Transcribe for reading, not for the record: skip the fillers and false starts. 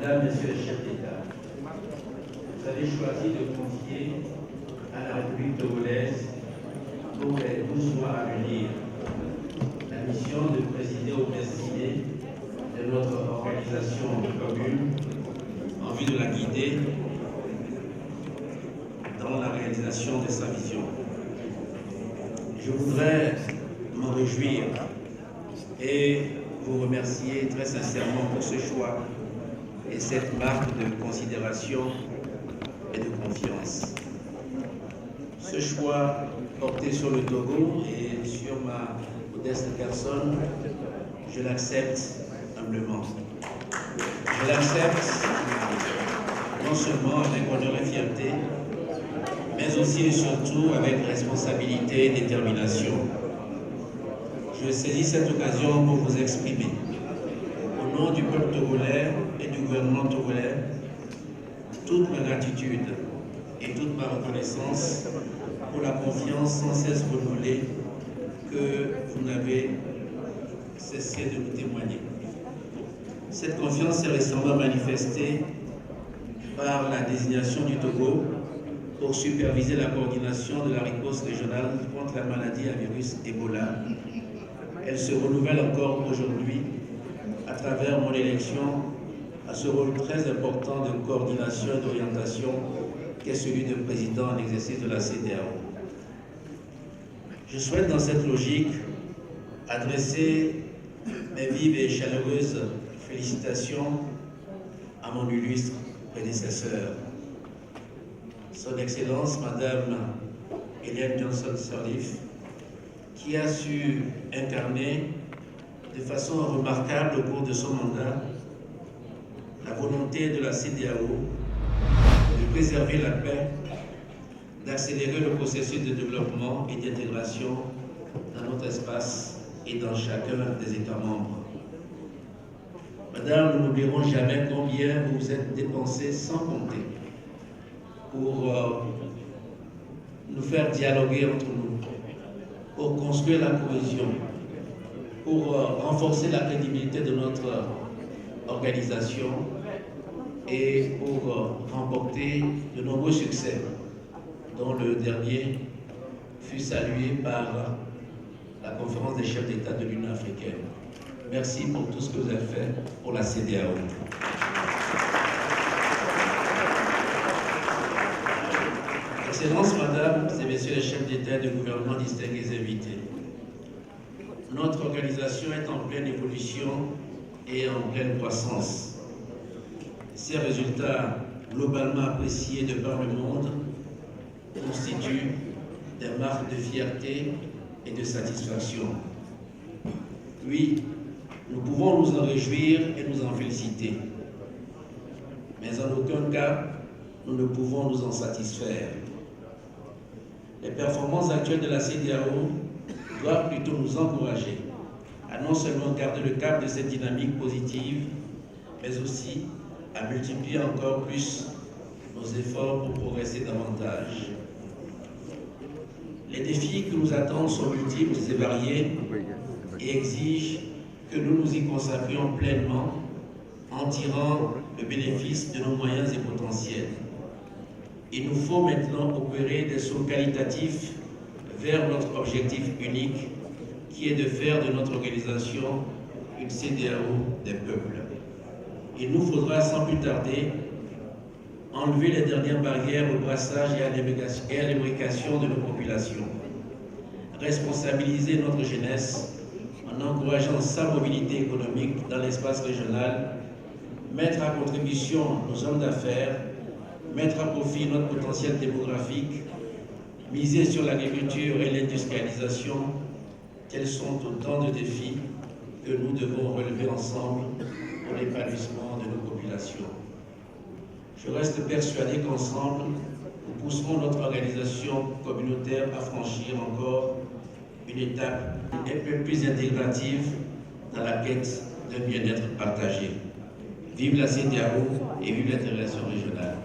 Mesdames, Messieurs les chefs d'État, vous avez choisi de confier à la République togolaise pour les 12 mois à venir la mission de présider aux destinées de notre organisation commune en vue de la guider dans la réalisation de sa vision. Je voudrais m'en réjouir et vous remercier très sincèrement pour ce choix et cette marque de considération et de confiance. Ce choix porté sur le Togo et sur ma modeste personne, je l'accepte humblement. Je l'accepte non seulement avec honneur et fierté, mais aussi et surtout avec responsabilité et détermination. Je saisis cette occasion pour vous exprimer, au nom du peuple togolais et du gouvernement togolais, toute ma gratitude et toute ma reconnaissance pour la confiance sans cesse renouvelée que vous n'avez cessé de nous témoigner. Cette confiance s'est récemment manifestée par la désignation du Togo pour superviser la coordination de la riposte régionale contre la maladie à virus Ebola. Elle se renouvelle encore aujourd'hui à travers mon élection à ce rôle très important de coordination et d'orientation qu'est celui de président en exercice de la CEDEAO. Je souhaite dans cette logique adresser mes vives et chaleureuses félicitations à mon illustre prédécesseur, Son Excellence Madame Ellen Johnson Sirleaf, qui a su incarner de façon remarquable au cours de son mandat la volonté de la CEDEAO de préserver la paix, d'accélérer le processus de développement et d'intégration dans notre espace et dans chacun des États membres. Madame, nous n'oublierons jamais combien vous vous êtes dépensé sans compter pour nous faire dialoguer entre nous, pour construire la cohésion, pour renforcer la crédibilité de notre organisation et pour remporter de nombreux succès, dont le dernier fut salué par la conférence des chefs d'État de l'Union africaine. Merci pour tout ce que vous avez fait pour la CEDEAO. Excellences, Mesdames et Messieurs les chefs d'État et de gouvernement, distingués invités, notre organisation est en pleine évolution et en pleine croissance. Ces résultats, globalement appréciés de par le monde, constituent des marques de fierté et de satisfaction. Oui, nous pouvons nous en réjouir et nous en féliciter, mais en aucun cas, nous ne pouvons nous en satisfaire. Les performances actuelles de la CEDEAO doivent plutôt nous encourager à non seulement garder le cap de cette dynamique positive, mais aussi à multiplier encore plus nos efforts pour progresser davantage. Les défis que nous attendent sont multiples et variés et exigent que nous nous y consacrions pleinement en tirant le bénéfice de nos moyens et potentiels. Il nous faut maintenant opérer des sauts qualitatifs vers notre objectif unique, qui est de faire de notre organisation une CEDEAO des peuples. Il nous faudra sans plus tarder enlever les dernières barrières au brassage et à l'imbrication de nos populations, responsabiliser notre jeunesse en encourageant sa mobilité économique dans l'espace régional, mettre à contribution nos hommes d'affaires, mettre à profit notre potentiel démographique, miser sur l'agriculture et l'industrialisation. Tels sont autant de défis que nous devons relever ensemble pour l'épanouissement de nos populations. Je reste persuadé qu'ensemble, nous pousserons notre organisation communautaire à franchir encore une étape un peu plus intégrative dans la quête d'un bien-être partagé. Vive la CEDEAO et vive l'intégration régionale.